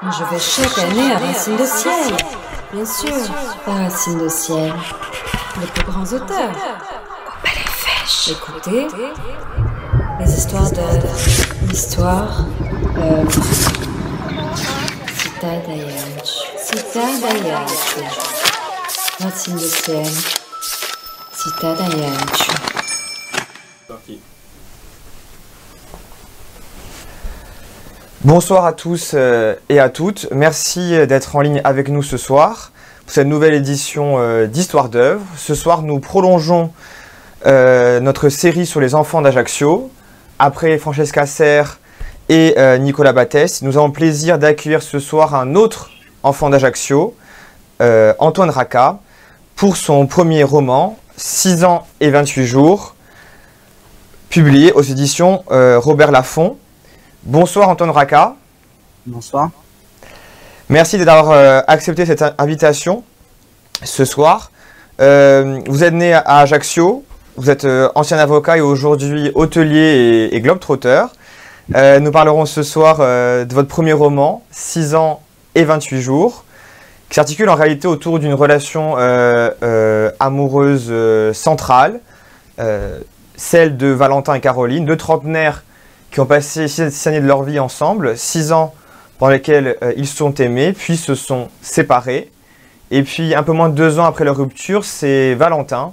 Je vais chaque année à Racine de Ciel. Bien sûr, à Racine de Ciel. Les plus grands auteurs. Au Palais Fèche. Écoutez, les histoires de... L'histoire... Cita Dayanch. Cita Dayanch. Racine de Ciel. Cita Dayanch. Parti. Bonsoir à tous et à toutes. Merci d'être en ligne avec nous ce soir pour cette nouvelle édition d'Histoire d'œuvre. Ce soir, nous prolongeons notre série sur les enfants d'Ajaccio. Après Francesca Serre et Nicolas Battès, nous avons le plaisir d'accueillir ce soir un autre enfant d'Ajaccio, Antoine Racah, pour son premier roman, 6 ans et 28 jours, publié aux éditions Robert Laffont. Bonsoir Antoine Racah. Bonsoir. Merci d'avoir accepté cette invitation ce soir. Vous êtes né à Ajaccio, vous êtes ancien avocat et aujourd'hui hôtelier et globe-trotter. Nous parlerons ce soir de votre premier roman, 6 ans et 28 jours, qui s'articule en réalité autour d'une relation amoureuse centrale, celle de Valentin et Caroline, deux trentenaires qui ont passé 6 années de leur vie ensemble, 6 ans pendant lesquels ils se sont aimés, puis se sont séparés. Et puis, un peu moins de 2 ans après leur rupture, c'est Valentin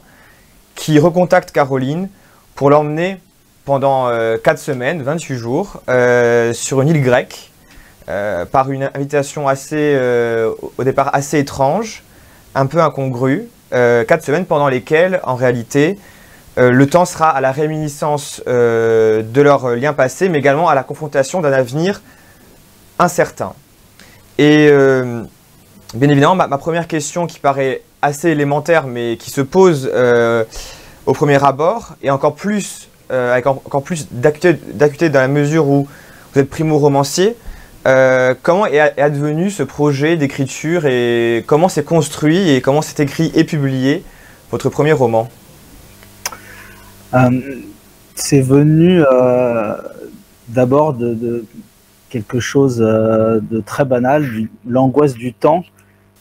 qui recontacte Caroline pour l'emmener pendant 4 semaines, 28 jours, sur une île grecque, par une invitation assez, au départ assez étrange, un peu incongrue, 4 semaines pendant lesquelles, en réalité, le temps sera à la réminiscence de leur lien passé, mais également à la confrontation d'un avenir incertain. Et bien évidemment, ma première question qui paraît assez élémentaire, mais qui se pose au premier abord, et encore plus, avec encore plus d'acuité dans la mesure où vous êtes primo-romancier, comment est advenu ce projet d'écriture et comment s'est construit et comment s'est écrit et publié votre premier roman ? C'est venu d'abord de quelque chose de très banal, l'angoisse du temps.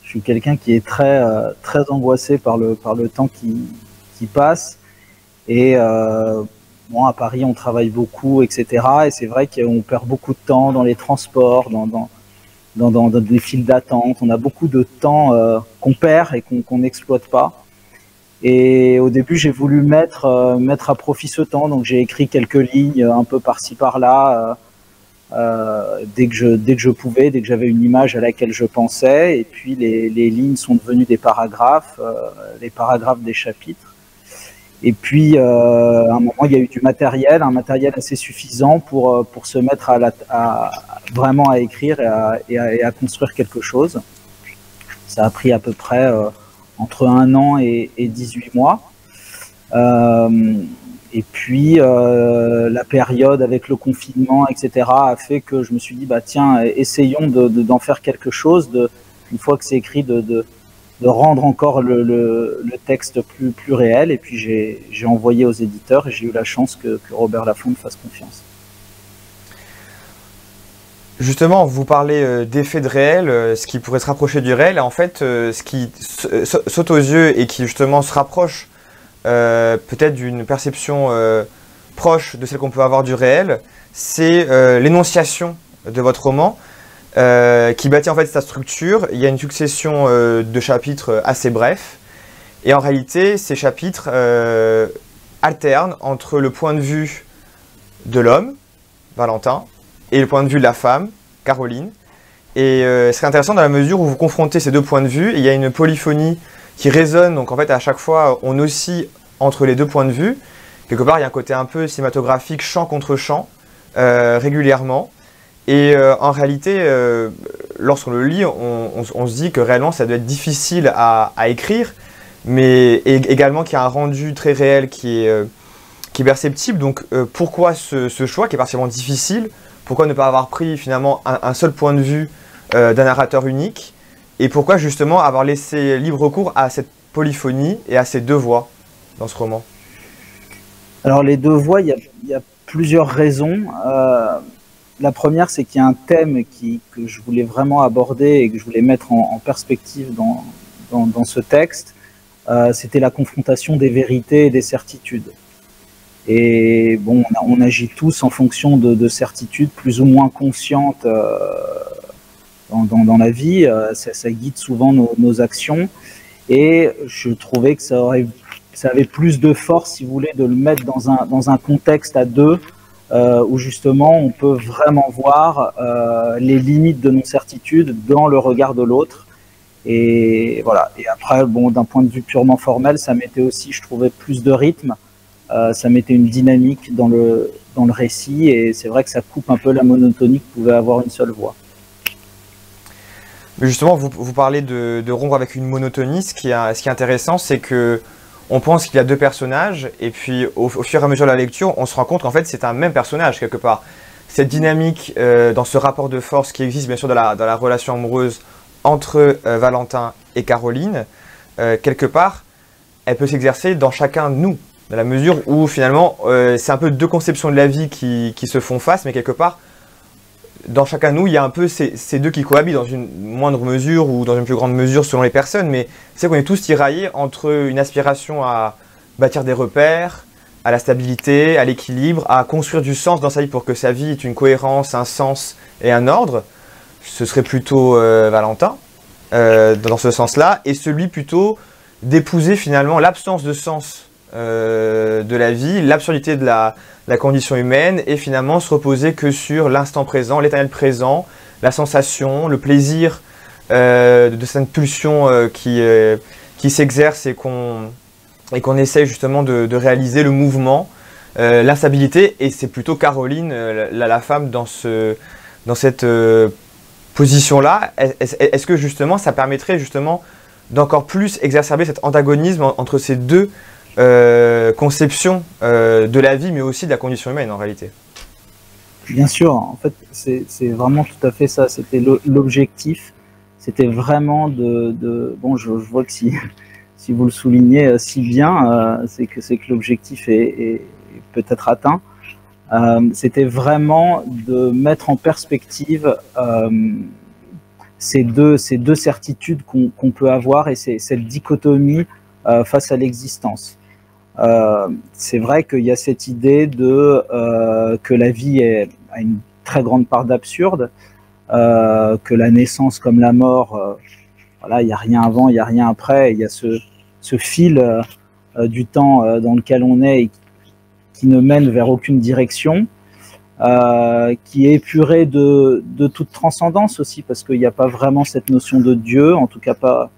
Je suis quelqu'un qui est très angoissé par le temps qui passe. Et bon, à Paris, on travaille beaucoup, etc. Et c'est vrai qu'on perd beaucoup de temps dans les transports, dans des files d'attente. On a beaucoup de temps qu'on perd et qu'on n'exploite pas. Et au début, j'ai voulu mettre à profit ce temps, donc j'ai écrit quelques lignes un peu par-ci par-là, dès que je pouvais, dès que j'avais une image à laquelle je pensais. Et puis les lignes sont devenues des paragraphes, les paragraphes des chapitres. Et puis à un moment, il y a eu du matériel, un matériel assez suffisant pour se mettre vraiment à écrire et à construire quelque chose. Ça a pris à peu près entre 1 an et 18 mois. Et puis, la période avec le confinement, etc., a fait que je me suis dit, bah, tiens, essayons d'en faire quelque chose, une fois que c'est écrit, de rendre encore le texte plus réel. Et puis, j'ai envoyé aux éditeurs et j'ai eu la chance que Robert Laffont me fasse confiance. Justement, vous parlez d'effet de réel, ce qui pourrait se rapprocher du réel. En fait, ce qui saute aux yeux et qui justement se rapproche peut-être d'une perception proche de celle qu'on peut avoir du réel, c'est l'énonciation de votre roman qui bâtit en fait sa structure. Il y a une succession de chapitres assez brefs et en réalité, ces chapitres alternent entre le point de vue de l'homme, Valentin, et le point de vue de la femme, Caroline. Et c'est intéressant dans la mesure où vous confrontez ces deux points de vue. Et il y a une polyphonie qui résonne, donc en fait à chaque fois on oscille entre les deux points de vue. Quelque part il y a un côté un peu cinématographique, chant contre chant, régulièrement. Et en réalité, lorsqu'on le lit, on se dit que réellement ça doit être difficile à écrire, mais également qu'il y a un rendu très réel qui est perceptible. Donc pourquoi ce choix qui est particulièrement difficile ? Pourquoi ne pas avoir pris finalement un seul point de vue d'un narrateur unique? Et pourquoi justement avoir laissé libre cours à cette polyphonie et à ces deux voix dans ce roman? Alors les deux voix, il y a plusieurs raisons. La première, c'est qu'il y a un thème que je voulais vraiment aborder et que je voulais mettre en perspective dans ce texte. C'était la confrontation des vérités et des certitudes. Et bon, on agit tous en fonction de certitudes plus ou moins conscientes dans la vie. Ça guide souvent nos actions. Et je trouvais que ça avait plus de force, si vous voulez, de le mettre dans un contexte à deux, où justement on peut vraiment voir les limites de nos certitudes dans le regard de l'autre. Et voilà. Et après, bon, d'un point de vue purement formel, ça mettait aussi, je trouvais, plus de rythme. Ça mettait une dynamique dans le récit, et c'est vrai que ça coupe un peu la monotonie que pouvait avoir une seule voix. Mais justement, vous parlez de rompre avec une monotonie. Ce qui est intéressant, c'est que on pense qu'il y a deux personnages, et puis au fur et à mesure de la lecture, on se rend compte qu'en fait c'est un même personnage quelque part. Cette dynamique dans ce rapport de force qui existe bien sûr dans la relation amoureuse entre Valentin et Caroline, quelque part, elle peut s'exercer dans chacun de nous, dans la mesure où finalement c'est un peu deux conceptions de la vie qui se font face, mais quelque part, dans chacun de nous, il y a un peu ces deux qui cohabitent dans une moindre mesure ou dans une plus grande mesure selon les personnes, mais c'est qu'on est tous tiraillés entre une aspiration à bâtir des repères, à la stabilité, à l'équilibre, à construire du sens dans sa vie pour que sa vie ait une cohérence, un sens et un ordre. Ce serait plutôt Valentin, dans ce sens-là, et celui plutôt d'épouser finalement l'absence de sens de la vie, l'absurdité de la condition humaine, et finalement se reposer que sur l'instant présent, l'éternel présent, la sensation, le plaisir de cette pulsion qui s'exerce et qu'on essaye justement de réaliser, le mouvement, l'instabilité, et c'est plutôt Caroline, la femme, dans cette position-là. Est-ce que justement ça permettrait justement d'encore plus exacerber cet antagonisme entre ces deux conception de la vie, mais aussi de la condition humaine en réalité? Bien sûr, en fait, c'est vraiment tout à fait ça. C'était l'objectif. C'était vraiment bon, je vois que si vous le soulignez si bien, c'est que l'objectif est peut-être atteint. C'était vraiment de mettre en perspective ces deux certitudes qu'on peut avoir, et cette dichotomie face à l'existence. C'est vrai qu'il y a cette idée que la vie a une très grande part d'absurde, que la naissance comme la mort, voilà, il n'y a rien avant, il n'y a rien après, il y a ce fil du temps dans lequel on est et qui ne mène vers aucune direction, qui est épuré de toute transcendance aussi, parce qu'il n'y a pas vraiment cette notion de Dieu, en tout cas pas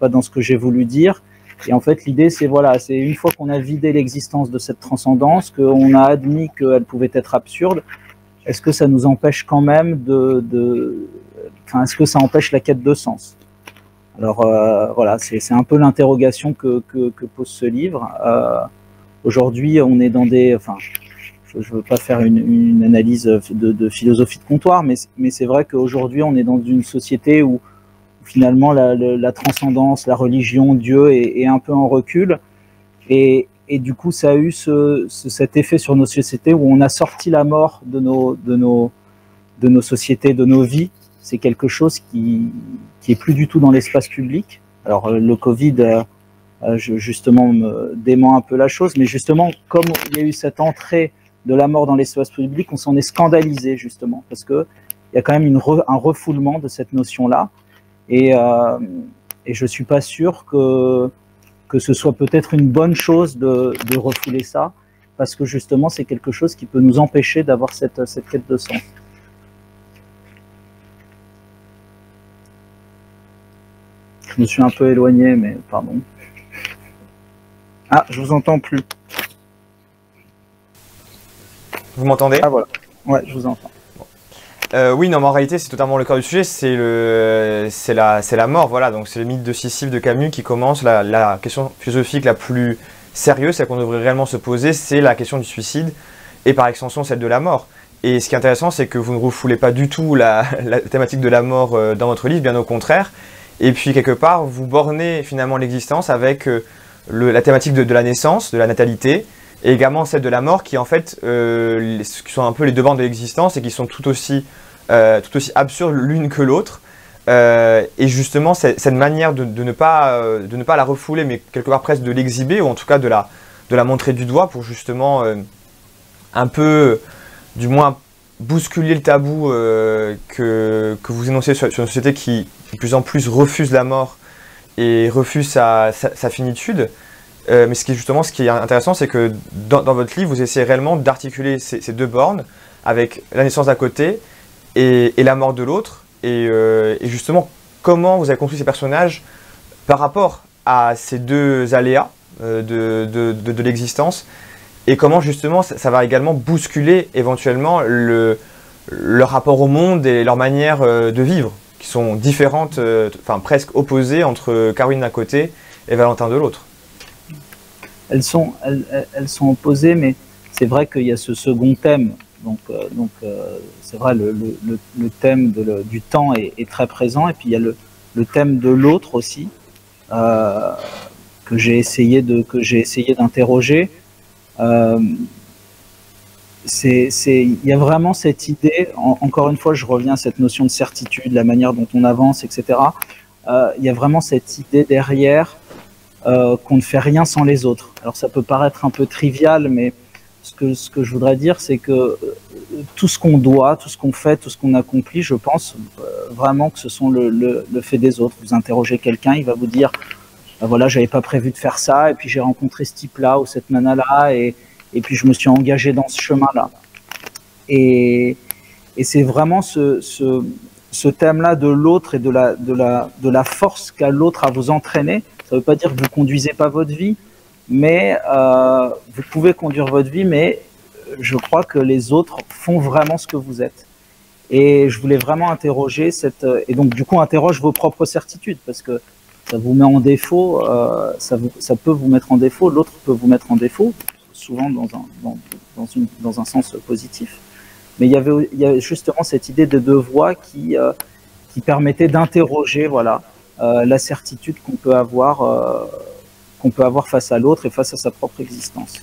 dans ce que j'ai voulu dire. Et en fait, l'idée, c'est une fois qu'on a vidé l'existence de cette transcendance, qu'on a admis qu'elle pouvait être absurde, est-ce que ça nous empêche quand même est-ce que ça empêche la quête de sens? Alors voilà, c'est un peu l'interrogation que pose ce livre. Aujourd'hui, on est dans je ne veux pas faire une analyse de philosophie de comptoir, mais c'est vrai qu'aujourd'hui, on est dans une société où finalement la transcendance, la religion, Dieu est un peu en recul, et du coup ça a eu cet effet sur nos sociétés où on a sorti la mort de nos sociétés, de nos vies. C'est quelque chose qui est plus du tout dans l'espace public. Alors le Covid justement me dément un peu la chose, mais justement comme il y a eu cette entrée de la mort dans l'espace public, on s'en est scandalisé justement, parce que il y a quand même un refoulement de cette notion-là. Et je suis pas sûr que ce soit peut-être une bonne chose de refouler ça, parce que justement c'est quelque chose qui peut nous empêcher d'avoir cette quête de sens. Je me suis un peu éloigné, mais pardon. Ah, je vous entends plus. Vous m'entendez? Ah voilà, ouais, je vous entends. Oui, non, mais en réalité, c'est totalement le cœur du sujet, c'est la mort, voilà. Donc c'est le mythe de Sisyphe de Camus qui commence. La question philosophique la plus sérieuse, celle qu'on devrait réellement se poser, c'est la question du suicide, et par extension celle de la mort. Et ce qui est intéressant, c'est que vous ne refoulez pas du tout la thématique de la mort dans votre livre, bien au contraire. Et puis quelque part, vous bornez finalement l'existence avec la thématique de la naissance, de la natalité, et également celle de la mort, qui en fait qui sont un peu les deux bandes de l'existence et qui sont tout aussi absurdes l'une que l'autre. Et justement, cette manière de ne pas la refouler, mais quelque part presque de l'exhiber, ou en tout cas de la montrer du doigt pour justement un peu, du moins, bousculer le tabou que vous énoncez sur une société qui de plus en plus refuse la mort et refuse sa finitude. Mais ce qui est intéressant, c'est que dans votre livre, vous essayez réellement d'articuler ces deux bornes avec la naissance d'un côté et la mort de l'autre. Et justement, comment vous avez construit ces personnages par rapport à ces deux aléas de l'existence, et comment justement ça va également bousculer éventuellement leur rapport au monde et leur manière de vivre, qui sont différentes, enfin presque opposées entre Caroline d'un côté et Valentin de l'autre. Elles sont opposées, mais c'est vrai qu'il y a ce second thème. Donc c'est vrai, le thème du temps est très présent, et puis il y a le thème de l'autre aussi, que j'ai essayé d'interroger. Il y a vraiment cette idée, encore une fois je reviens à cette notion de certitude, la manière dont on avance, etc. Il y a vraiment cette idée derrière qu'on ne fait rien sans les autres. Alors ça peut paraître un peu trivial, mais ce que je voudrais dire, c'est que tout ce qu'on doit, tout ce qu'on fait, tout ce qu'on accomplit, je pense vraiment que ce sont le fait des autres. Vous interrogez quelqu'un, il va vous dire voilà, j'avais pas prévu de faire ça, et puis j'ai rencontré ce type-là ou cette nana-là, et puis je me suis engagé dans ce chemin-là. Et c'est vraiment ce thème-là de l'autre et de la force qu'a l'autre à vous entraîner. Ça veut pas dire que vous conduisez pas votre vie, mais vous pouvez conduire votre vie, mais je crois que les autres font vraiment ce que vous êtes. Et je voulais vraiment interroger et donc du coup interroge vos propres certitudes, parce que ça vous met en défaut, ça peut vous mettre en défaut, l'autre peut vous mettre en défaut, souvent dans un sens positif. Mais il y a justement cette idée de deux voies qui permettait d'interroger, voilà, la certitude qu'on peut avoir face à l'autre et face à sa propre existence.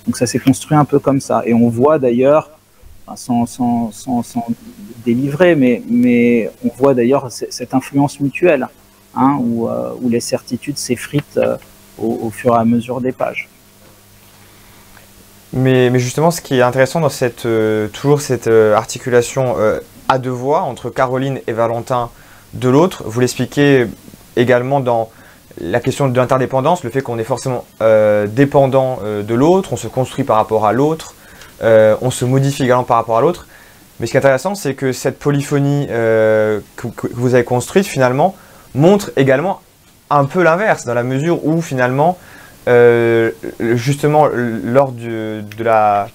Donc ça s'est construit un peu comme ça. Et on voit d'ailleurs, sans délivrer, mais on voit d'ailleurs cette influence mutuelle, hein, où les certitudes s'effritent au fur et à mesure des pages. Mais justement, ce qui est intéressant dans toujours cette articulation à deux voix entre Caroline et Valentin de l'autre, vous l'expliquez également dans la question de l'interdépendance, le fait qu'on est forcément dépendant de l'autre, on se construit par rapport à l'autre, on se modifie également par rapport à l'autre. Mais ce qui est intéressant, c'est que cette polyphonie que vous avez construite, finalement, montre également un peu l'inverse, dans la mesure où, finalement, justement, lors de la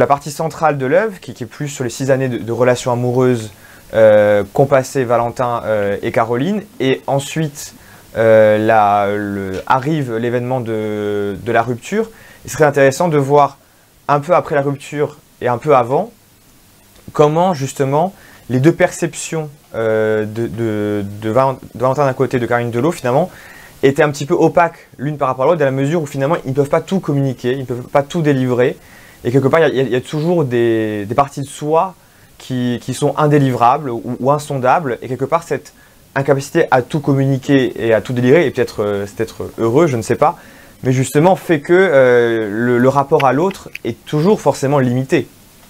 partie centrale de l'œuvre, qui est plus sur les 6 années de relations amoureuses qu'ont passé Valentin et Caroline, et ensuite arrive l'événement de la rupture. Il serait intéressant de voir un peu après la rupture et un peu avant comment justement les deux perceptions de Valentin d'un côté et de Caroline de l'autre finalement étaient un petit peu opaques l'une par rapport à l'autre, dans la mesure où finalement ils ne peuvent pas tout communiquer, ils ne peuvent pas tout délivrer, et quelque part il y a toujours des parties de soi qui sont indélivrables ou insondables, et quelque part cette incapacité à tout communiquer et à tout délivrer, et peut-être c'est être heureux, je ne sais pas, mais justement fait que le rapport à l'autre est toujours forcément limité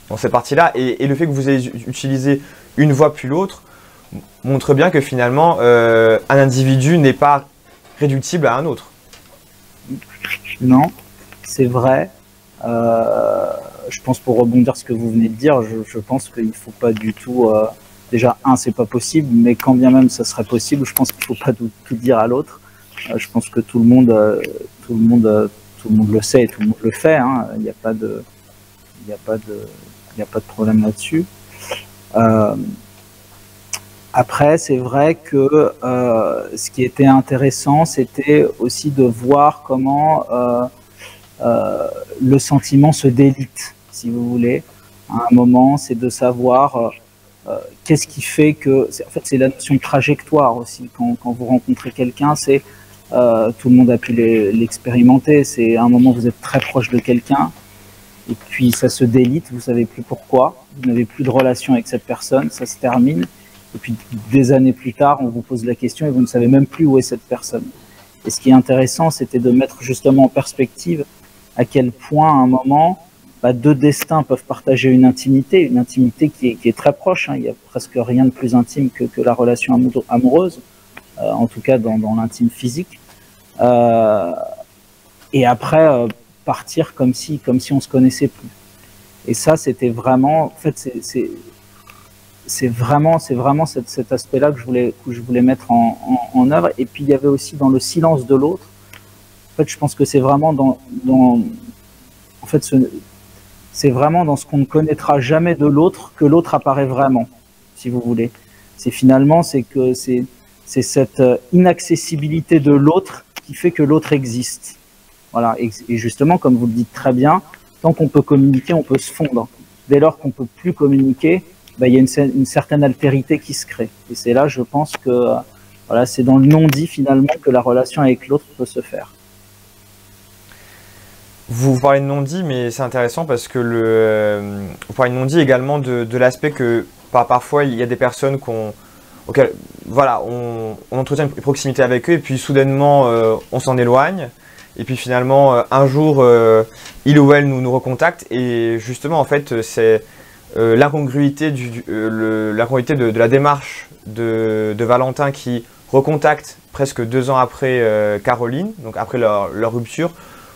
dans cette partie-là, et le fait que vous ayez utilisé une voix puis l'autre montre bien que finalement un individu n'est pas réductible à un autre. Non, c'est vrai. Je pense, pour rebondir sur ce que vous venez de dire, je pense qu'il ne faut pas du tout... déjà, c'est pas possible, mais quand bien même ça serait possible, je pense qu'il ne faut pas tout dire à l'autre. Je pense que tout le monde le sait et tout le monde le fait, hein. Il n'y a pas de problème là-dessus. Après, c'est vrai que ce qui était intéressant, c'était aussi de voir comment le sentiment se délite, si vous voulez. À un moment, c'est de savoir qu'est-ce qui fait que... En fait, c'est la notion de trajectoire aussi. Quand vous rencontrez quelqu'un, tout le monde a pu l'expérimenter. C'est à un moment, vous êtes très proche de quelqu'un, et puis ça se délite, vous savez plus pourquoi, vous n'avez plus de relation avec cette personne, ça se termine, et puis des années plus tard, on vous pose la question et vous ne savez même plus où est cette personne. Et ce qui est intéressant, c'était de mettre justement en perspective à quel point à un moment, deux destins peuvent partager une intimité qui est très proche, hein. Il n'y a presque rien de plus intime que la relation amoureuse, en tout cas dans l'intime physique. Et après, partir comme si on se connaissait plus. Et ça, c'était vraiment, en fait, c'est vraiment cet aspect-là que je voulais mettre en œuvre. Et puis il y avait aussi dans le silence de l'autre. En fait, je pense que c'est vraiment c'est vraiment dans ce qu'on ne connaîtra jamais de l'autre que l'autre apparaît vraiment, si vous voulez. C'est cette inaccessibilité de l'autre qui fait que l'autre existe. Voilà. Et justement, comme vous le dites très bien, tant qu'on peut communiquer, on peut se fondre. Dès lors qu'on peut plus communiquer, il y a une certaine altérité qui se crée. Et c'est là, je pense que voilà, c'est dans le non-dit finalement que la relation avec l'autre peut se faire. Vous parlez de non-dit, mais c'est intéressant parce que vous parlez de non-dit également de l'aspect que parfois il y a des personnes auxquelles voilà, on entretient une proximité avec eux et puis soudainement on s'en éloigne. Et puis finalement, un jour, il ou elle nous recontacte et justement, en fait, c'est l'incongruité de la démarche de Valentin qui recontacte presque 2 ans après Caroline, donc après leur rupture,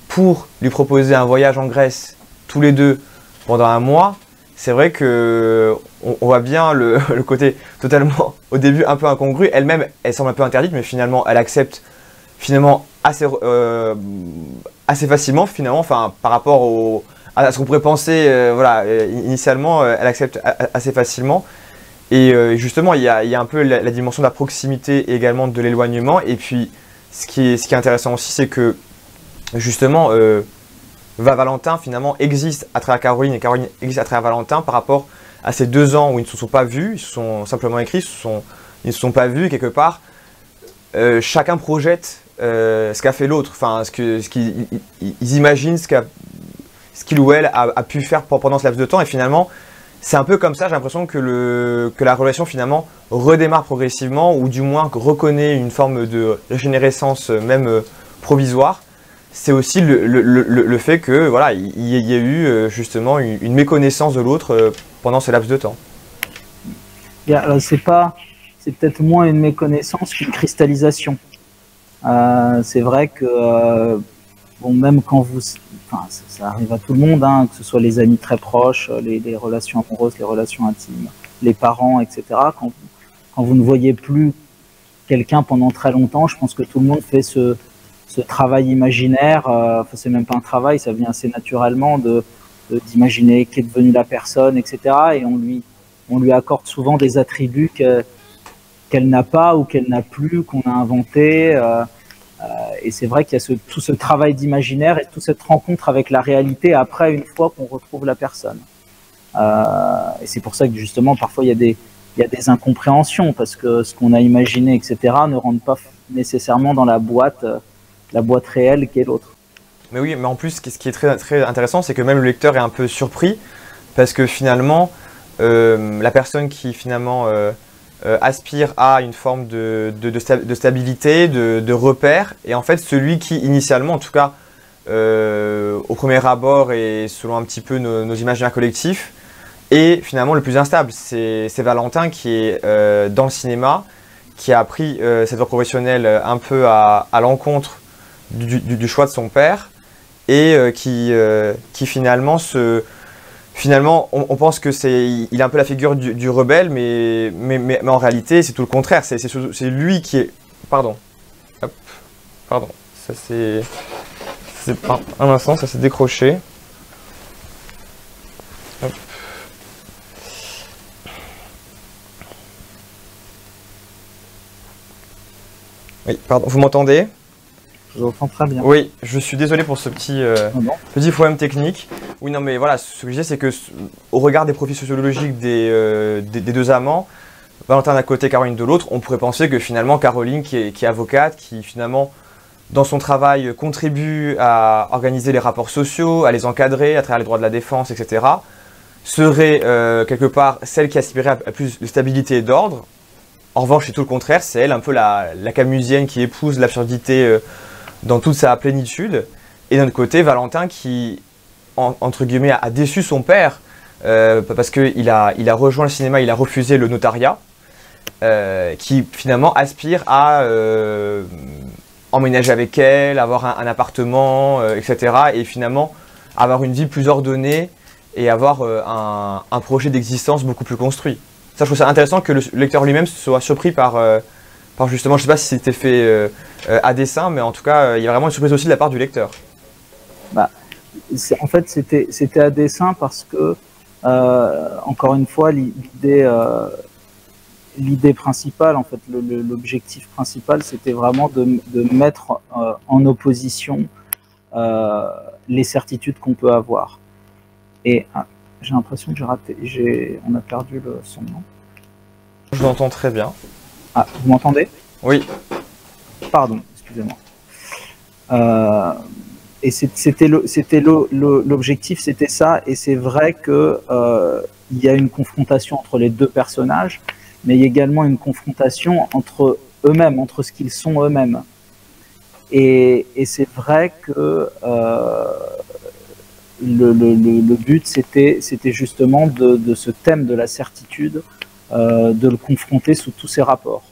pour lui proposer un voyage en Grèce tous les deux pendant 1 mois. C'est vrai que on voit bien le côté totalement, au début, un peu incongru. Elle-même, elle semble un peu interdite, mais finalement, elle accepte finalement assez facilement, finalement, enfin, par rapport à ce qu'on pourrait penser, initialement, elle accepte assez facilement. Et justement, il y a un peu la dimension de la proximité et également de l'éloignement. Et puis, ce qui est intéressant aussi, c'est que, justement, Valentin, finalement, existe à travers Caroline et Caroline existe à travers Valentin par rapport à ces 2 ans où ils ne se sont pas vus, ils se sont simplement écrits, ils ne se sont pas vus quelque part. Chacun projette ce qu'a fait l'autre, enfin, ils imaginent ce qu'il ou elle a pu faire pendant ce laps de temps, et finalement, c'est un peu comme ça, j'ai l'impression que la relation finalement redémarre progressivement, ou du moins reconnaît une forme de régénérescence, même provisoire. C'est aussi le fait que voilà, il y a eu justement une méconnaissance de l'autre pendant ce laps de temps. C'est peut-être moins une méconnaissance qu'une cristallisation. C'est vrai que même quand ça arrive à tout le monde, hein, que ce soit les amis très proches, les relations amoureuses, les relations intimes, les parents, etc. Quand vous ne voyez plus quelqu'un pendant très longtemps, je pense que tout le monde fait ce travail imaginaire. C'est même pas un travail, ça vient assez naturellement d'imaginer qu'est devenue la personne, etc. Et on lui accorde souvent des attributs qu'elle n'a pas ou qu'elle n'a plus, qu'on a inventé. Et c'est vrai qu'il y a tout ce travail d'imaginaire et toute cette rencontre avec la réalité après, une fois qu'on retrouve la personne. Et c'est pour ça que justement, parfois, il y a des incompréhensions parce que ce qu'on a imaginé, etc., ne rentre pas nécessairement dans la boîte réelle qui est l'autre. Mais oui, mais en plus, ce qui est très, très intéressant, c'est que même le lecteur est un peu surpris parce que finalement, la personne qui finalement aspire à une forme de stabilité, de repère, et en fait celui qui initialement, en tout cas au premier abord et selon un petit peu nos imaginaires collectifs, est finalement le plus instable. C'est Valentin qui est dans le cinéma, qui a pris cette voie professionnelle un peu à l'encontre du choix de son père, et qui finalement Finalement, on pense que il est un peu la figure du rebelle, mais en réalité, c'est tout le contraire. C'est lui qui est... Pardon. Hop. Pardon. Ça c'est... Un instant, ça s'est décroché. Hop. Oui, pardon. Vous m'entendez ? Je vous entends très bien. Oui, je suis désolé pour ce petit problème technique. Oui, non, mais voilà, ce que je disais, c'est que au regard des profils sociologiques des 2 amants, Valentin d'un côté, Caroline de l'autre, on pourrait penser que finalement Caroline, qui est avocate, qui finalement dans son travail, contribue à organiser les rapports sociaux, à les encadrer à travers les droits de la défense, etc., serait quelque part celle qui aspirait à plus de stabilité et d'ordre. En revanche, c'est tout le contraire, c'est elle un peu la camusienne qui épouse l'absurdité dans toute sa plénitude. Et d'un autre côté, Valentin qui, entre guillemets, a déçu son père parce qu'il a rejoint le cinéma, il a refusé le notariat, qui finalement aspire à emménager avec elle, avoir un appartement, etc. Et finalement avoir une vie plus ordonnée et avoir un projet d'existence beaucoup plus construit. Ça, je trouve ça intéressant que le lecteur lui-même soit surpris par justement, je ne sais pas si c'était fait à dessein, mais en tout cas, il y a vraiment une surprise aussi de la part du lecteur. Bah, en fait, c'était à dessein parce que, encore une fois, l'idée principale, en fait, l'objectif principal, c'était vraiment de mettre en opposition les certitudes qu'on peut avoir. Et j'ai l'impression que j'ai raté, on a perdu le son, non? Je l'entends très bien. Ah, vous m'entendez? Oui. Pardon, excusez-moi. Et c'était l'objectif, c'était ça. Et c'est vrai que il y a une confrontation entre les deux personnages, mais il y a également une confrontation entre eux-mêmes, entre ce qu'ils sont eux-mêmes. Et c'est vrai que le but, c'était justement de ce thème de la certitude, de le confronter sous tous ses rapports,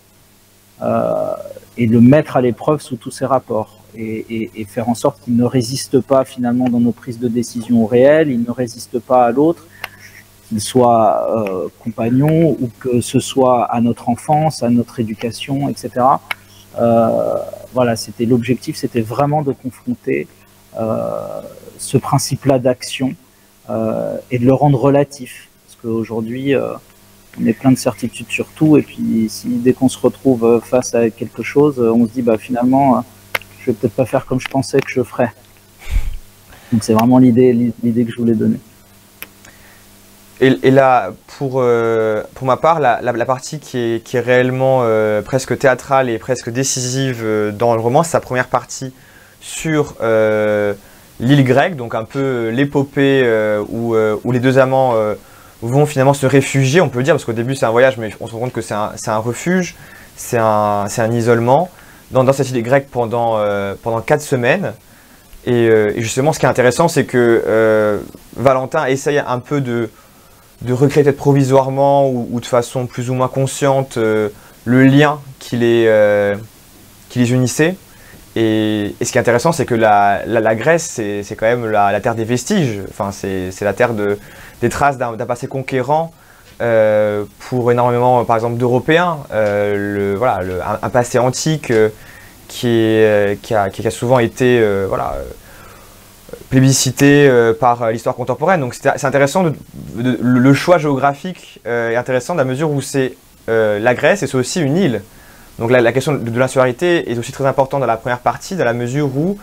et de le mettre à l'épreuve sous tous ses rapports, et faire en sorte qu'il ne résiste pas finalement dans nos prises de décision réelles, il ne résiste pas à l'autre, qu'il soit compagnon, ou que ce soit à notre enfance, à notre éducation, etc. Voilà, c'était l'objectif, c'était vraiment de confronter ce principe-là d'action et de le rendre relatif, parce qu'aujourd'hui on est plein de certitudes sur tout, et puis dès qu'on se retrouve face à quelque chose, on se dit bah finalement je vais peut-être pas faire comme je pensais que je ferais. Donc c'est vraiment l'idée que je voulais donner. Et là, pour ma part, la partie qui est réellement presque théâtrale et presque décisive dans le roman, c'est sa première partie sur l'île grecque, donc un peu l'épopée où les deux amants vont finalement se réfugier, on peut dire, parce qu'au début c'est un voyage, mais on se rend compte que c'est un refuge, c'est un isolement, dans cette île grecque pendant 4 semaines. Et justement, ce qui est intéressant, c'est que Valentin essaye un peu de recréer peut-être provisoirement ou de façon plus ou moins consciente le lien qui les unissait. Et ce qui est intéressant, c'est que la Grèce, c'est quand même la terre des vestiges. Enfin, c'est la terre des traces d'un passé conquérant pour énormément, par exemple, d'Européens. Un passé antique qui a souvent été plébiscité par l'histoire contemporaine. Donc c'est intéressant, le choix géographique est intéressant dans la mesure où c'est la Grèce et c'est aussi une île. Donc la question de l'insularité est aussi très importante dans la première partie, dans la mesure où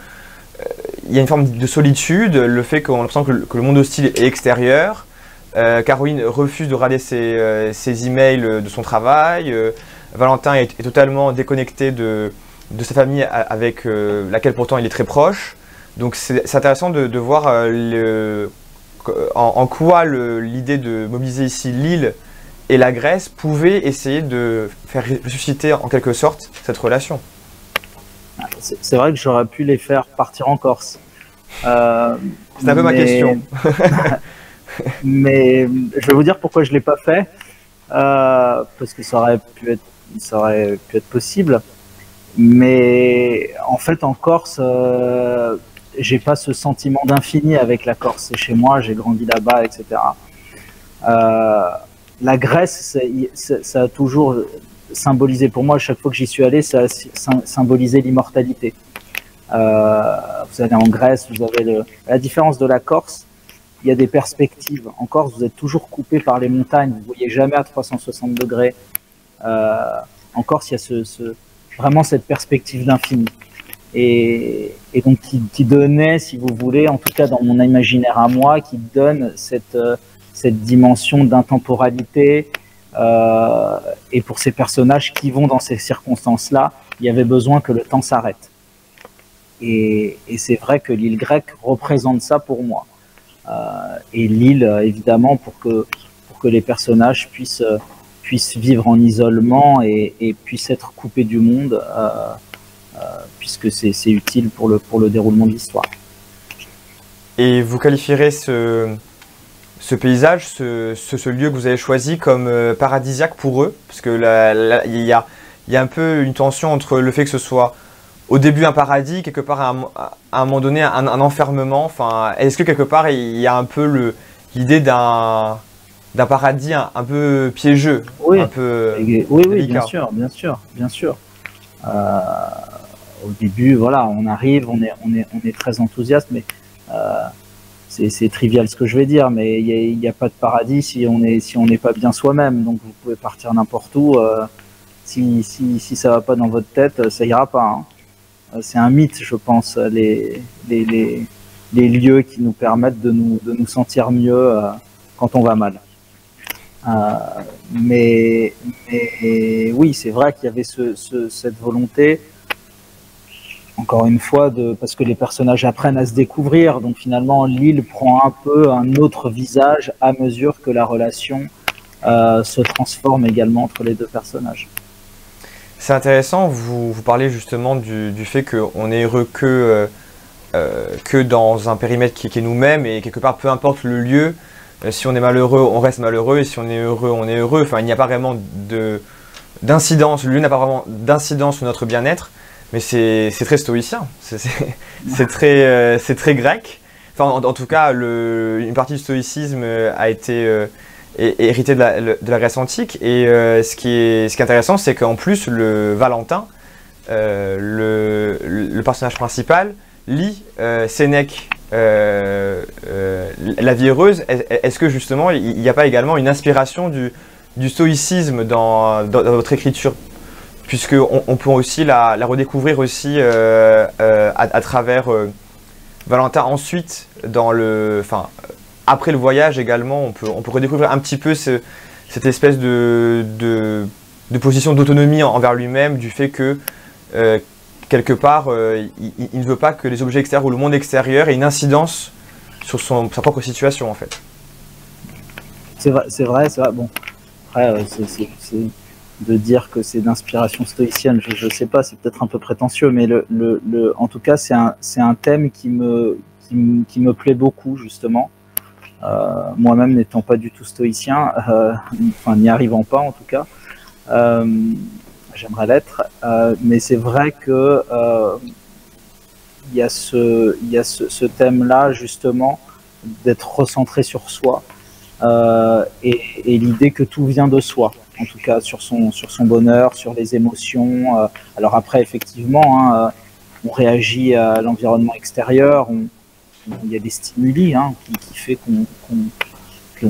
il y a une forme de solitude, le fait qu'on a l'impression que le monde hostile est extérieur. Caroline refuse de regarder ses emails de son travail. Valentin est totalement déconnecté de sa famille avec laquelle pourtant il est très proche. Donc c'est intéressant de voir en quoi l'idée de mobiliser ici l'île et la Grèce pouvait essayer de faire ressusciter en quelque sorte cette relation. C'est vrai que j'aurais pu les faire partir en Corse. C'est un peu ma question. Mais je vais vous dire pourquoi je ne l'ai pas fait. Parce que ça aurait pu être possible. Mais en fait, en Corse, j'ai pas ce sentiment d'infini avec la Corse. C'est chez moi, j'ai grandi là-bas, etc. La Grèce, ça a toujours symbolisé pour moi, chaque fois que j'y suis allé, ça a symbolisé l'immortalité. Vous allez en Grèce, vous avez la différence de la Corse, il y a des perspectives. En Corse, vous êtes toujours coupé par les montagnes, vous ne voyez jamais à 360 degrés. En Corse, il y a vraiment cette perspective d'infini. Et donc qui donnait, si vous voulez, en tout cas dans mon imaginaire à moi, qui donne cette dimension d'intemporalité, et pour ces personnages qui vont dans ces circonstances-là, il y avait besoin que le temps s'arrête. et c'est vrai que l'île grecque représente ça pour moi. Et l'île, évidemment, pour que les personnages puissent vivre en isolement et puissent être coupés du monde, puisque c'est utile pour le déroulement de l'histoire. Et vous qualifierez ce paysage, ce lieu que vous avez choisi comme paradisiaque pour eux? Parce que il y a un peu une tension entre le fait que ce soit au début un paradis, quelque part à un moment donné un enfermement. Enfin, est-ce que quelque part il y a un peu l'idée d'un paradis un peu piégeux, oui, un peu oui, bien sûr. Au début, voilà, on arrive, on est très enthousiaste, mais c'est trivial ce que je vais dire, mais il n'y a pas de paradis si on n'est pas bien soi-même. Donc vous pouvez partir n'importe où, si ça va pas dans votre tête, ça ira pas. Hein. C'est un mythe, je pense, les lieux qui nous permettent de nous sentir mieux quand on va mal. Mais oui, c'est vrai qu'il y avait cette volonté, encore une fois, parce que les personnages apprennent à se découvrir, donc finalement l'île prend un peu un autre visage à mesure que la relation se transforme également entre les deux personnages. C'est intéressant, vous parlez justement du fait qu'on est heureux que dans un périmètre qui est nous-mêmes, et quelque part, peu importe le lieu, si on est malheureux, on reste malheureux, et si on est heureux, on est heureux. Enfin, il n'y a pas vraiment d'incidence, le lieu n'a pas vraiment d'incidence sur notre bien-être, mais c'est très stoïcien, c'est très grec. Enfin, en tout cas, une partie du stoïcisme a été hérité de la Grèce antique, et ce qui est intéressant, c'est qu'en plus, le Valentin, le personnage principal, lit Sénèque, la vie heureuse. Est-ce que justement il n'y a pas également une inspiration du stoïcisme dans votre écriture, puisque on peut aussi la redécouvrir aussi à travers Valentin ensuite après le voyage également, on peut redécouvrir un petit peu cette espèce de position d'autonomie envers lui-même, du fait que quelque part, il ne veut pas que les objets extérieurs ou le monde extérieur aient une incidence sur sa propre situation, en fait. C'est vrai. Bon, après, c'est de dire que c'est d'inspiration stoïcienne, je ne sais pas, c'est peut-être un peu prétentieux, mais en tout cas, c'est un thème qui me plaît beaucoup, justement. Moi-même n'étant pas du tout stoïcien, enfin n'y arrivant pas en tout cas. J'aimerais l'être, mais c'est vrai que il y a ce thème-là justement d'être recentré sur soi et l'idée que tout vient de soi, en tout cas sur son bonheur, sur les émotions. Alors après, effectivement, hein, on réagit à l'environnement extérieur, il y a des stimuli qui fait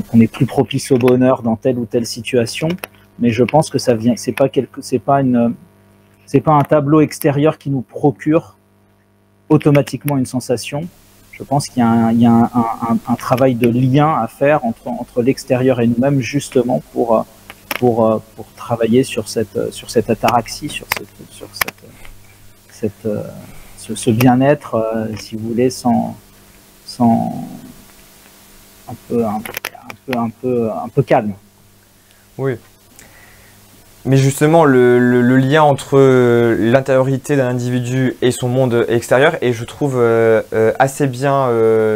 qu'on est plus propice au bonheur dans telle ou telle situation. Mais je pense que ça vient, c'est pas un tableau extérieur qui nous procure automatiquement une sensation. Je pense qu'il y a un travail de lien à faire entre l'extérieur et nous-mêmes, justement pour travailler sur cette ataraxie, sur ce bien-être, si vous voulez, un peu calme. Oui. Mais justement, le lien entre l'intériorité d'un individu et son monde extérieur est, je trouve, assez bien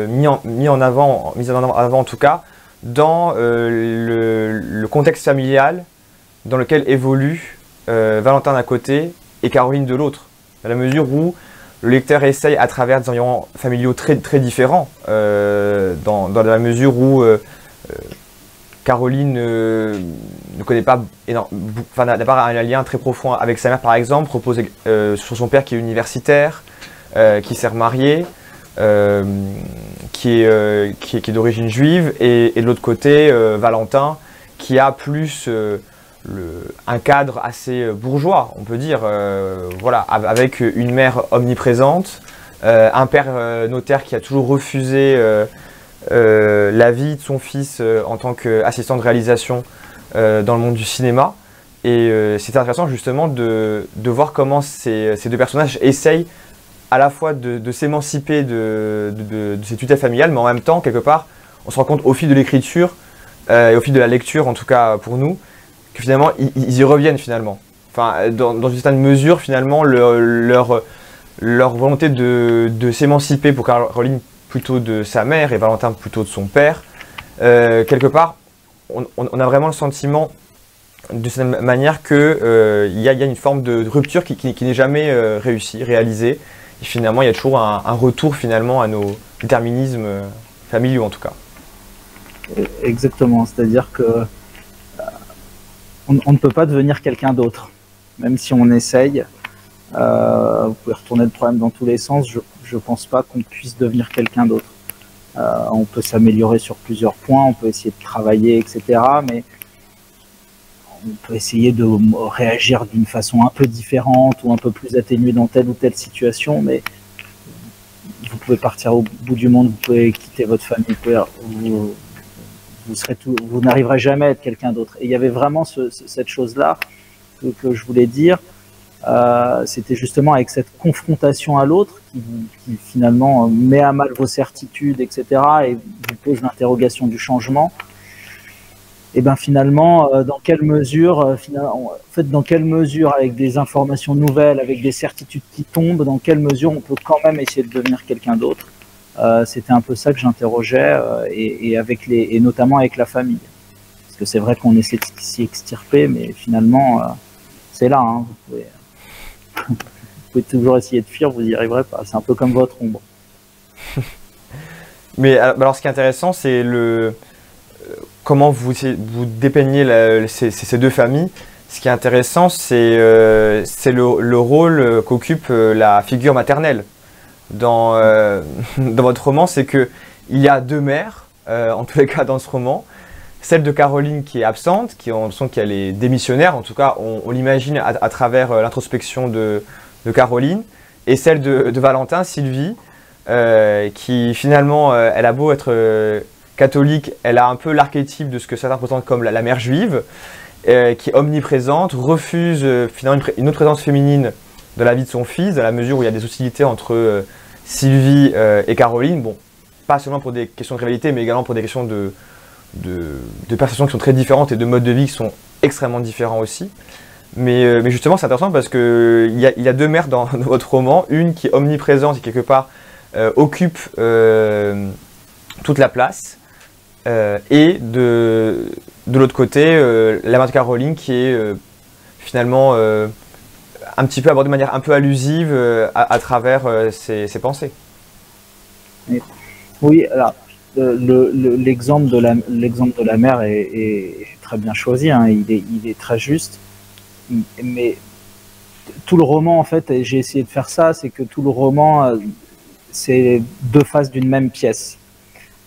mis en avant en tout cas, dans le contexte familial dans lequel évolue Valentin d'un côté et Caroline de l'autre. À la mesure où le lecteur essaye, à travers des environnements familiaux très, très différents, dans la mesure où Caroline ne connaît pas n'a pas un lien très profond avec sa mère, par exemple, repose sur son père qui est universitaire, qui s'est remarié, qui est d'origine juive, et de l'autre côté, Valentin, qui a plus un cadre assez bourgeois, on peut dire, voilà, avec une mère omniprésente, un père notaire qui a toujours refusé la vie de son fils en tant qu'assistant de réalisation dans le monde du cinéma. Et c'est intéressant justement de voir comment ces deux personnages essayent à la fois de s'émanciper de ces tutelles familiales, mais en même temps, quelque part, on se rend compte au fil de l'écriture, et au fil de la lecture, en tout cas pour nous, que finalement, ils y reviennent finalement. Enfin, dans une certaine mesure, finalement, leur volonté de s'émanciper pour Caroline plutôt de sa mère et Valentin plutôt de son père, quelque part, on a vraiment le sentiment de cette manière qu'il y a une forme de rupture qui n'est jamais réalisée. Et finalement, il y a toujours un retour finalement à nos déterminismes familiaux en tout cas. Exactement, c'est-à-dire que on ne peut pas devenir quelqu'un d'autre, même si on essaye. Vous pouvez retourner le problème dans tous les sens, je pense pas qu'on puisse devenir quelqu'un d'autre. On peut s'améliorer sur plusieurs points, on peut essayer de travailler, etc. Mais on peut essayer de réagir d'une façon un peu différente ou un peu plus atténuée dans telle ou telle situation, mais vous pouvez partir au bout du monde, vous pouvez quitter votre famille, vous n'arriverez jamais à être quelqu'un d'autre. Et il y avait vraiment cette chose-là que je voulais dire. C'était justement avec cette confrontation à l'autre qui finalement met à mal vos certitudes, etc. et vous pose l'interrogation du changement. Et ben finalement, dans quelle mesure, dans quelle mesure, avec des informations nouvelles, avec des certitudes qui tombent, dans quelle mesure on peut quand même essayer de devenir quelqu'un d'autre. C'était un peu ça que j'interrogeais, et notamment avec la famille. Parce que c'est vrai qu'on essaie de s'y extirper, mais finalement, c'est là. Hein, vous pouvez toujours essayer de fuir, vous n'y arriverez pas. C'est un peu comme votre ombre. Mais alors, ce qui est intéressant, c'est comment vous dépeignez ces deux familles. Ce qui est intéressant, c'est le rôle qu'occupe la figure maternelle. Dans votre roman, c'est qu'il y a deux mères, en tous les cas dans ce roman. Celle de Caroline qui est absente, on sent qu'elle est démissionnaire, en tout cas on l'imagine à travers l'introspection de Caroline, et celle de Valentin, Sylvie, qui finalement, elle a beau être catholique, elle a un peu l'archétype de ce que certains présentent comme la mère juive, qui est omniprésente, refuse finalement une autre présence féminine dans la vie de son fils, dans la mesure où il y a des hostilités entre Sylvie et Caroline, bon, pas seulement pour des questions de rivalité, mais également pour des questions de perceptions qui sont très différentes et de modes de vie qui sont extrêmement différents aussi. Mais justement, c'est intéressant parce qu'il y a deux mères dans votre roman, une qui est omniprésente et quelque part occupe toute la place, et de l'autre côté, la mère de Caroline qui est finalement un petit peu abordée de manière un peu allusive à travers ses pensées. Oui, alors l'exemple de la mère est très bien choisi, hein, il est très juste, mais tout le roman, en fait, et j'ai essayé de faire ça, c'est que tout le roman, c'est deux faces d'une même pièce.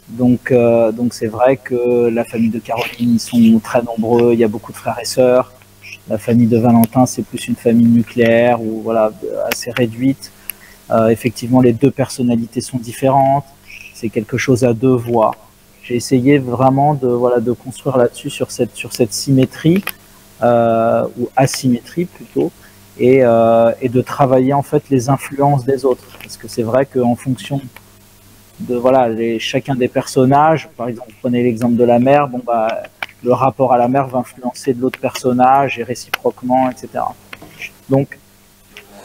Donc c'est vrai que la famille de Caroline, ils sont très nombreux, il y a beaucoup de frères et sœurs. La famille de Valentin, c'est plus une famille nucléaire, ou voilà, assez réduite. Effectivement, les deux personnalités sont différentes. C'est quelque chose à deux voix. J'ai essayé vraiment de construire là-dessus, sur cette symétrie, ou asymétrie plutôt, et de travailler en fait les influences des autres. Parce que c'est vrai qu'en fonction de chacun des personnages, par exemple, prenez l'exemple de la mère, bon bah le rapport à la mère va influencer de l'autre personnage et réciproquement, etc. Donc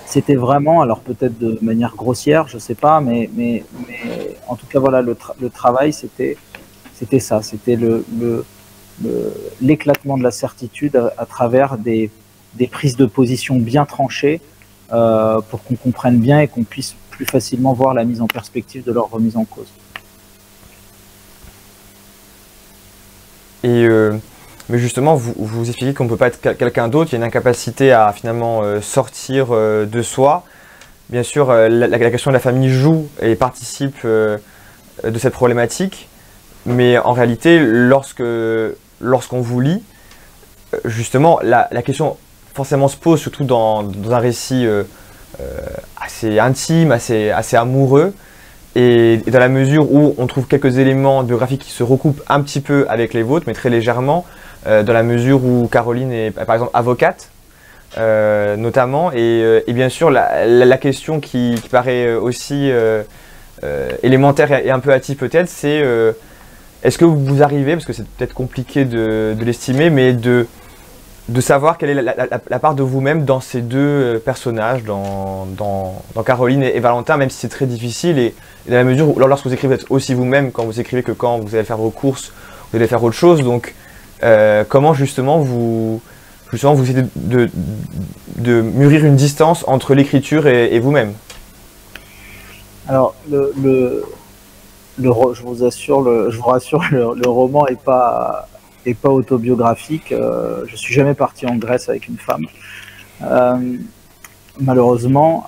c'était vraiment, alors peut-être de manière grossière, je sais pas, mais en tout cas voilà, le travail c'était ça, c'était l'éclatement de la certitude à travers des prises de position bien tranchées, pour qu'on comprenne bien et qu'on puisse plus facilement voir la mise en perspective de leur remise en cause. Et mais justement, vous expliquez qu'on ne peut pas être quelqu'un d'autre, il y a une incapacité à finalement sortir de soi. Bien sûr, la question de la famille joue et participe de cette problématique, mais en réalité, lorsqu'on vous lit, justement, la question forcément se pose, surtout dans un récit assez intime, assez amoureux, et dans la mesure où on trouve quelques éléments biographiques qui se recoupent un petit peu avec les vôtres, mais très légèrement, dans la mesure où Caroline est par exemple avocate, notamment. Et bien sûr, la question qui paraît aussi élémentaire et un peu hâtive peut-être, c'est est-ce que vous arrivez, parce que c'est peut-être compliqué de l'estimer, mais de savoir quelle est la part de vous-même dans ces deux personnages, dans Caroline et Valentin, même si c'est très difficile, et dans la mesure où lorsque vous écrivez, vous êtes aussi vous-même quand vous écrivez que quand vous allez faire vos courses, vous allez faire autre chose. Donc comment justement vous essayez de mûrir une distance entre l'écriture et vous-même? Alors, je vous rassure, le roman est pas autobiographique. Je suis jamais parti en Grèce avec une femme, malheureusement.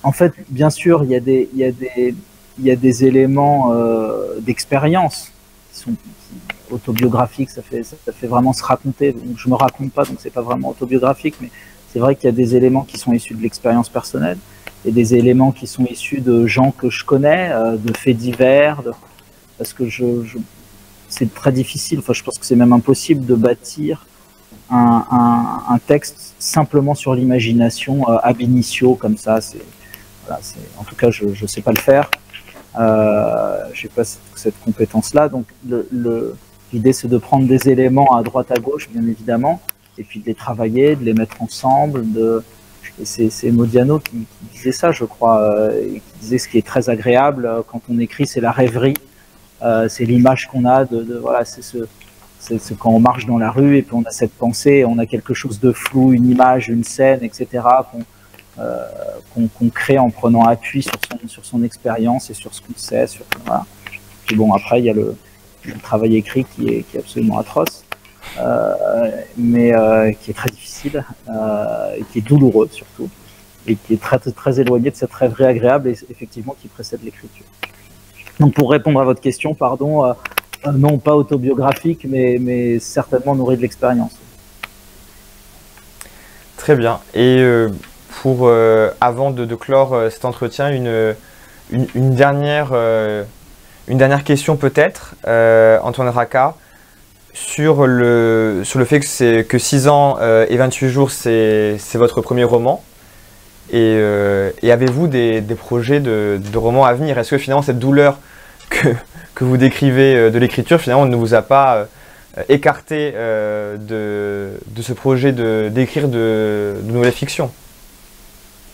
En fait, bien sûr, il y a des éléments d'expérience qui sont autobiographiques. Ça fait vraiment se raconter. Donc, je me raconte pas, donc c'est pas vraiment autobiographique, mais c'est vrai qu'il y a des éléments qui sont issus de l'expérience personnelle et des éléments qui sont issus de gens que je connais, de faits divers, parce que c'est très difficile, enfin je pense que c'est même impossible de bâtir un texte simplement sur l'imagination ab initio comme ça. En tout cas, je sais pas le faire. J'ai pas cette compétence-là, donc l'idée c'est de prendre des éléments à droite à gauche, bien évidemment, et puis de les travailler, de les mettre ensemble. Et c'est Modiano qui disait ça, je crois, qui disait ce qui est très agréable quand on écrit, c'est la rêverie, c'est l'image qu'on a voilà, c'est quand on marche dans la rue et puis on a cette pensée, on a quelque chose de flou, une image, une scène, etc. qu'on crée en prenant appui sur son expérience et sur ce qu'on sait. Voilà. Puis bon, après il y a le travail écrit qui est absolument atroce. Mais qui est très difficile et qui est douloureux surtout, et qui est très, très éloigné de cette rêverie agréable et effectivement qui précède l'écriture. Donc pour répondre à votre question, pardon, non pas autobiographique, mais certainement nourri de l'expérience. Très bien. Et pour avant de clore cet entretien, une dernière question peut-être, Antoine Racah, sur le fait que 6 ans et 28 jours, c'est votre premier roman. Et avez-vous des projets de romans à venir? Est-ce que finalement cette douleur que vous décrivez de l'écriture, finalement, ne vous a pas écarté de ce projet d'écrire de nouvelles fictions?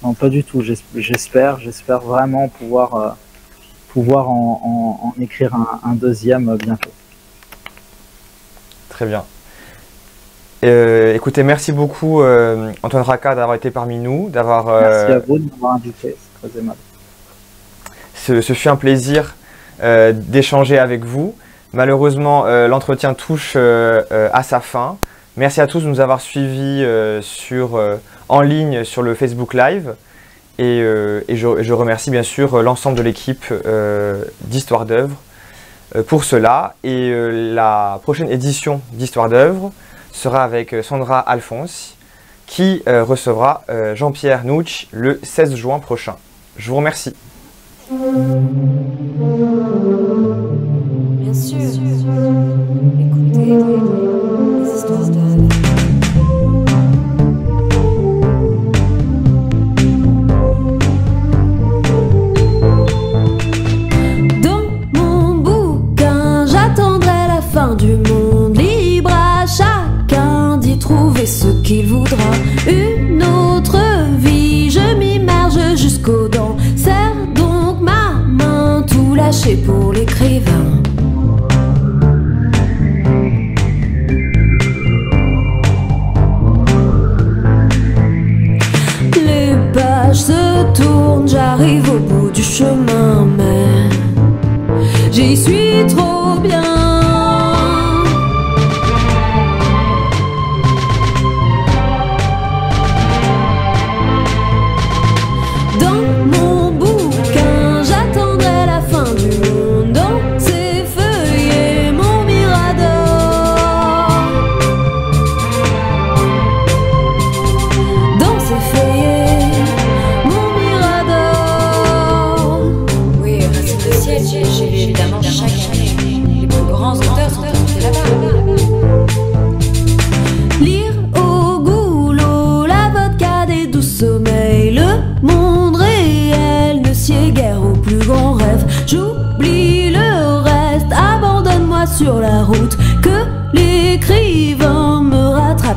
Non, pas du tout. J'espère vraiment pouvoir en écrire un deuxième bientôt. Très bien. Écoutez, merci beaucoup Antoine Racah d'avoir été parmi nous, Merci à vous de m'avoir invité, c'est très aimable. Ce fut un plaisir d'échanger avec vous. Malheureusement, l'entretien touche à sa fin. Merci à tous de nous avoir suivis en ligne sur le Facebook Live. Et je remercie bien sûr l'ensemble de l'équipe d'Histoire d'œuvre pour cela. Et la prochaine édition d'Histoire d'œuvre sera avec Sandra Alphonse qui recevra Jean-Pierre Nouch le 16 juin prochain. Je vous remercie. Bien sûr, écoutez les histoires d'œuvre. Du monde libre à chacun d'y trouver ce qu'il voudra. Une autre vie, je m'immerge jusqu'aux dents. Serre donc ma main, tout lâcher pour l'écrivain.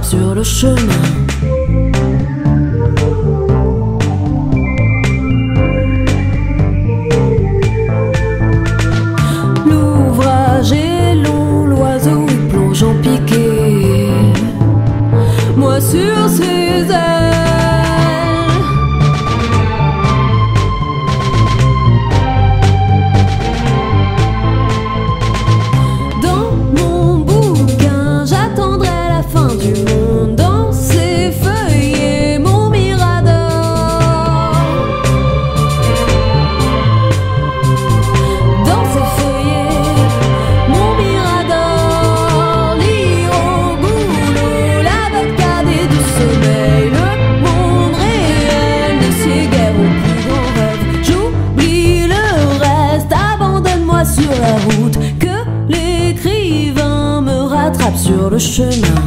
sur le chemin. L'ouvrage est long, l'oiseau il plonge en piqué, moi sur ses ailes. Sur la route, que l'écrivain me rattrape sur le chemin.